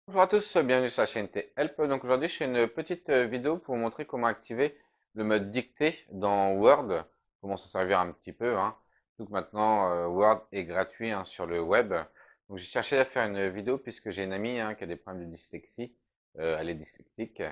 Bonjour à tous, bienvenue sur la chaîne T-Help. Donc aujourd'hui, je fais une petite vidéo pour vous montrer comment activer le mode dictée dans Word, comment s'en servir un petit peu, hein. Donc maintenant, Word est gratuit, hein, sur le web. Donc j'ai cherché à faire une vidéo puisque j'ai une amie, hein, qui a des problèmes de dyslexie. Elle est dyslexique.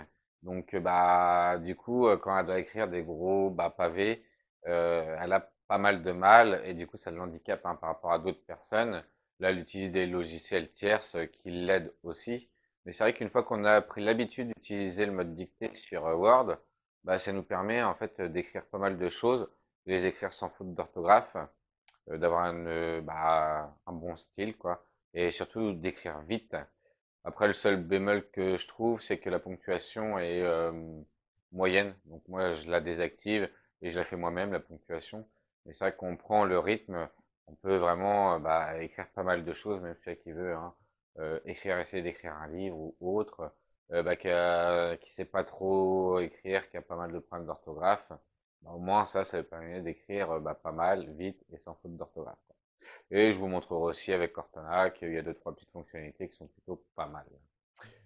Donc bah du coup, quand elle doit écrire des gros pavés, elle a pas mal de mal et du coup ça l'handicape, hein, par rapport à d'autres personnes. Là, elle utilise des logiciels tierces qui l'aident aussi. Mais c'est vrai qu'une fois qu'on a pris l'habitude d'utiliser le mode dictée sur Word, bah, ça nous permet en fait d'écrire pas mal de choses, de les écrire sans faute d'orthographe, d'avoir un bon style, quoi, et surtout d'écrire vite. Après, le seul bémol que je trouve, c'est que la ponctuation est moyenne. Donc moi, je la désactive et je la fais moi-même, la ponctuation. Mais c'est vrai qu'on prend le rythme, on peut vraiment écrire pas mal de choses, même celui qui veut, hein. Essayer d'écrire un livre ou autre, qui sait pas trop écrire, qui a pas mal de problèmes d'orthographe. Bah, au moins ça permet d'écrire pas mal, vite et sans faute d'orthographe. Et je vous montrerai aussi avec Cortana qu'il y a deux, trois petites fonctionnalités qui sont plutôt pas mal.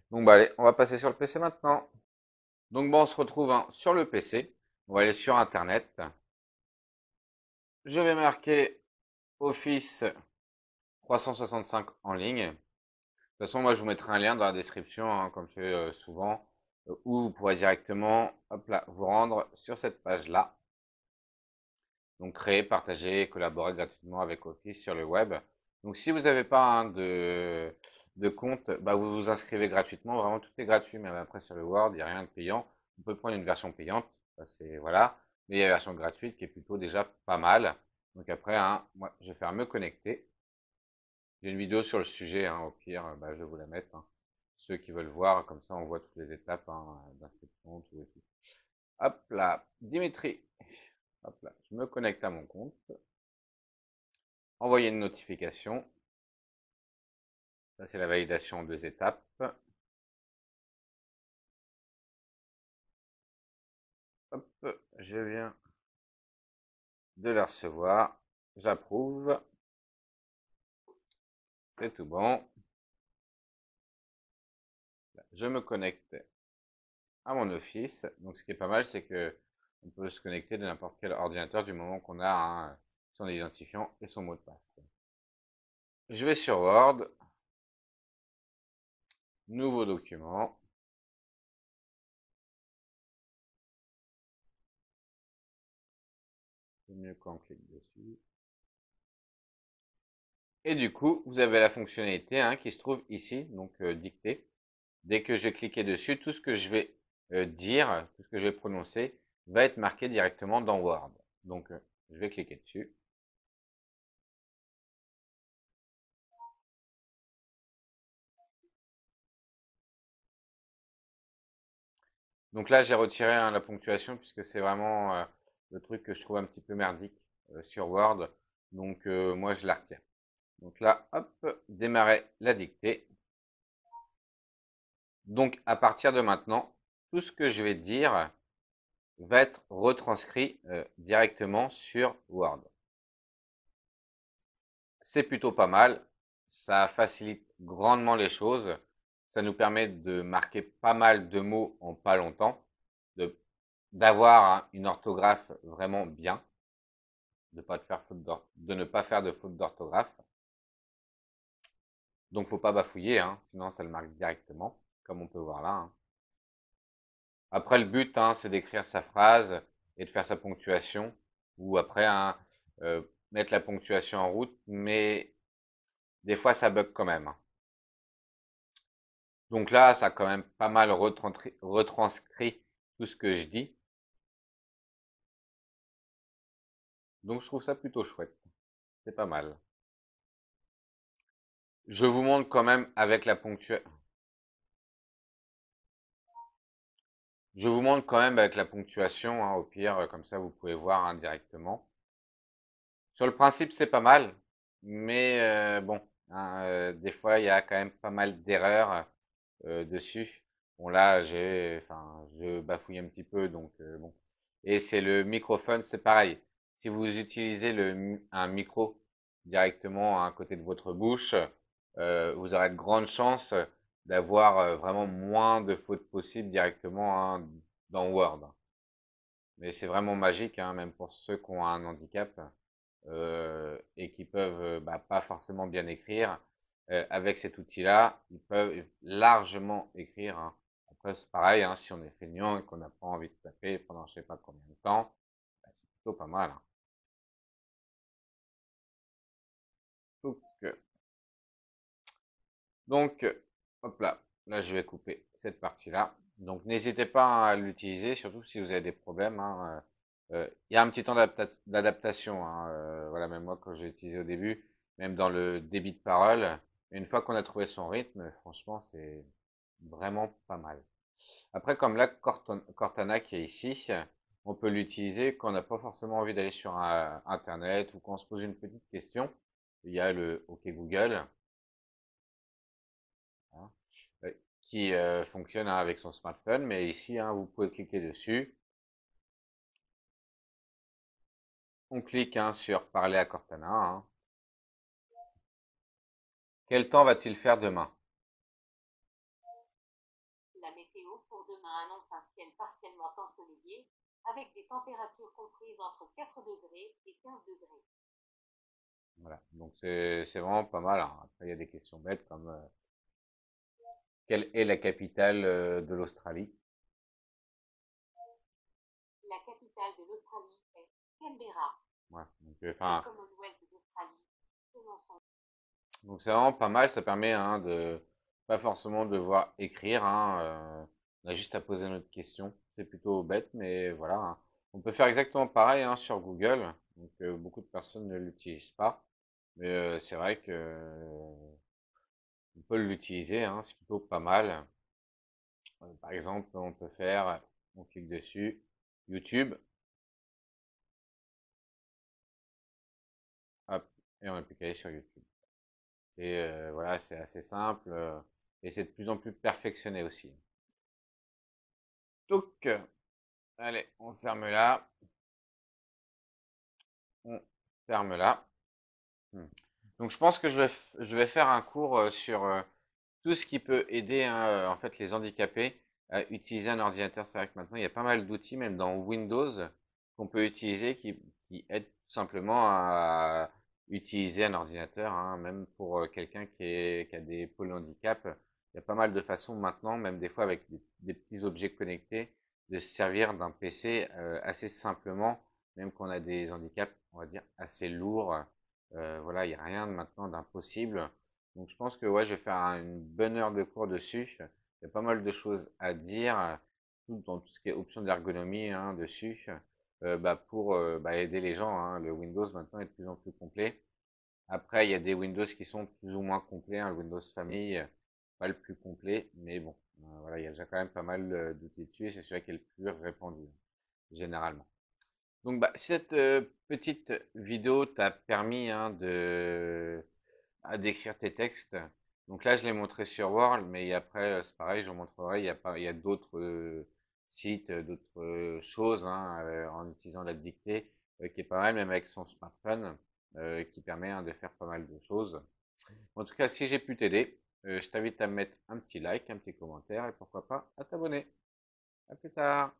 Donc bah allez, on va passer sur le PC maintenant. Donc bon, on se retrouve, hein, sur le PC. On va aller sur Internet. Je vais marquer Office 365 en ligne. De toute façon, moi je vous mettrai un lien dans la description, hein, comme je fais souvent, où vous pourrez directement, hop là, vous rendre sur cette page-là. Donc créer, partager, collaborer gratuitement avec Office sur le web. Donc si vous n'avez pas, hein, de compte, bah, vous vous inscrivez gratuitement. Vraiment, tout est gratuit, même après sur le Word, il n'y a rien de payant. On peut prendre une version payante, ça c'est voilà. Mais il y a la version gratuite qui est plutôt déjà pas mal. Donc après, hein, moi, je vais faire me connecter. J'ai une vidéo sur le sujet, hein, au pire, je vais vous la mettre, hein. Ceux qui veulent voir, comme ça on voit toutes les étapes, hein, d'inscription, tout et tout. Hop là, Dimitri. Hop là, je me connecte à mon compte. Envoyer une notification. Ça, c'est la validation en deux étapes. Hop, je viens de la recevoir. J'approuve. C'est tout bon. Je me connecte à mon Office. Donc, ce qui est pas mal, c'est que on peut se connecter de n'importe quel ordinateur du moment qu'on a, hein, son identifiant et son mot de passe. Je vais sur Word. Nouveau document. C'est mieux quand on clique dessus. Et du coup, vous avez la fonctionnalité, hein, qui se trouve ici, donc dictée. Dès que je vais cliquer dessus, tout ce que je vais dire, tout ce que je vais prononcer, va être marqué directement dans Word. Donc, je vais cliquer dessus. Donc là, j'ai retiré, hein, la ponctuation puisque c'est vraiment le truc que je trouve un petit peu merdique sur Word. Donc, moi, je la retire. Donc là, hop, démarrer la dictée. Donc, à partir de maintenant, tout ce que je vais dire va être retranscrit directement sur Word. C'est plutôt pas mal. Ça facilite grandement les choses. Ça nous permet de marquer pas mal de mots en pas longtemps, de d'avoir, hein, une orthographe vraiment bien, de ne pas faire de faute d'orthographe. Donc faut pas bafouiller, hein, sinon ça le marque directement, comme on peut voir là, hein. Après le but, hein, c'est d'écrire sa phrase et de faire sa ponctuation, ou après, hein, mettre la ponctuation en route, mais des fois ça bug quand même, hein. Donc là, ça a quand même pas mal retranscrit tout ce que je dis. Donc je trouve ça plutôt chouette. C'est pas mal. Je vous montre quand même avec la ponctuation. Je vous montre quand même avec la ponctuation, hein, au pire, comme ça vous pouvez voir indirectement. Sur le principe, c'est pas mal, mais bon, hein, des fois il y a quand même pas mal d'erreurs dessus. Bon là, je bafouille un petit peu, donc bon. Et c'est le microphone, c'est pareil. Si vous utilisez un micro directement à côté de votre bouche, vous aurez de grandes chances d'avoir vraiment moins de fautes possibles directement hein, dans Word. Mais c'est vraiment magique, hein, même pour ceux qui ont un handicap et qui peuvent bah, pas forcément bien écrire. Avec cet outil-là, ils peuvent largement écrire, hein. Après, c'est pareil, hein, si on est feignant et qu'on n'a pas envie de taper pendant je sais pas combien de temps, bah, c'est plutôt pas mal, hein. Donc, donc, hop là, là je vais couper cette partie-là. Donc n'hésitez pas à l'utiliser, surtout si vous avez des problèmes, hein. Il y a un petit temps d'adaptation, hein. Voilà, même moi quand j'ai utilisé au début, même dans le débit de parole, une fois qu'on a trouvé son rythme, franchement c'est vraiment pas mal. Après, comme là, Cortana qui est ici, on peut l'utiliser quand on n'a pas forcément envie d'aller sur Internet ou quand on se pose une petite question. Il y a le OK Google, hein, qui fonctionne hein, avec son smartphone, mais ici, hein, vous pouvez cliquer dessus. On clique hein, sur Parler à Cortana, hein. Quel temps va-t-il faire demain? La météo pour demain annonce un ciel partiellement ensoleillé avec des températures comprises entre 4 degrés et 15 degrés. Voilà, donc c'est vraiment pas mal, hein. Après, il y a des questions bêtes comme quelle est la capitale de l'Australie? La capitale de l'Australie est Canberra. Ouais, donc Le enfin, Commonwealth d'Australie, selon son donc c'est vraiment pas mal, ça permet hein, de pas forcément devoir écrire, hein, on a juste à poser notre question. C'est plutôt bête, mais voilà, hein. On peut faire exactement pareil hein, sur Google, donc beaucoup de personnes ne l'utilisent pas, mais c'est vrai que on peut l'utiliser, hein, c'est plutôt pas mal. Par exemple, on peut faire, on clique dessus, YouTube, hop, et on a plus qu'à aller sur YouTube. Et voilà, c'est assez simple et c'est de plus en plus perfectionné aussi. Donc, allez, on ferme là. On ferme là. Hmm. Donc, je pense que je vais faire un cours sur tout ce qui peut aider hein, en fait les handicapés à utiliser un ordinateur. C'est vrai que maintenant, il y a pas mal d'outils, même dans Windows, qu'on peut utiliser qui aident tout simplement à utiliser un ordinateur, hein, même pour quelqu'un qui a des polyhandicaps. Il y a pas mal de façons maintenant, même des fois avec des petits objets connectés, de se servir d'un PC assez simplement, même quand on a des handicaps, on va dire, assez lourds. Voilà, il n'y a rien maintenant d'impossible. Donc je pense que ouais, je vais faire une bonne heure de cours dessus. Il y a pas mal de choses à dire, tout dans tout ce qui est options d'ergonomie hein, dessus, bah, pour bah, aider les gens, hein. Le Windows maintenant est de plus en plus complet. Après, il y a des Windows qui sont plus ou moins complets, hein. Le Windows Family, pas le plus complet, mais bon, voilà, il y a déjà quand même pas mal d'outils dessus et c'est celui qui est le plus répandu, généralement. Donc, bah, si cette petite vidéo t'a permis hein, d'écrire tes textes. Donc là, je l'ai montré sur Word, mais après, c'est pareil, je montrerai. Il y a pas, il y a d'autres sites, d'autres choses hein, en utilisant la dictée, qui est pas mal, même avec son smartphone, qui permet hein, de faire pas mal de choses. En tout cas, si j'ai pu t'aider, je t'invite à mettre un petit like, un petit commentaire et pourquoi pas à t'abonner. À plus tard.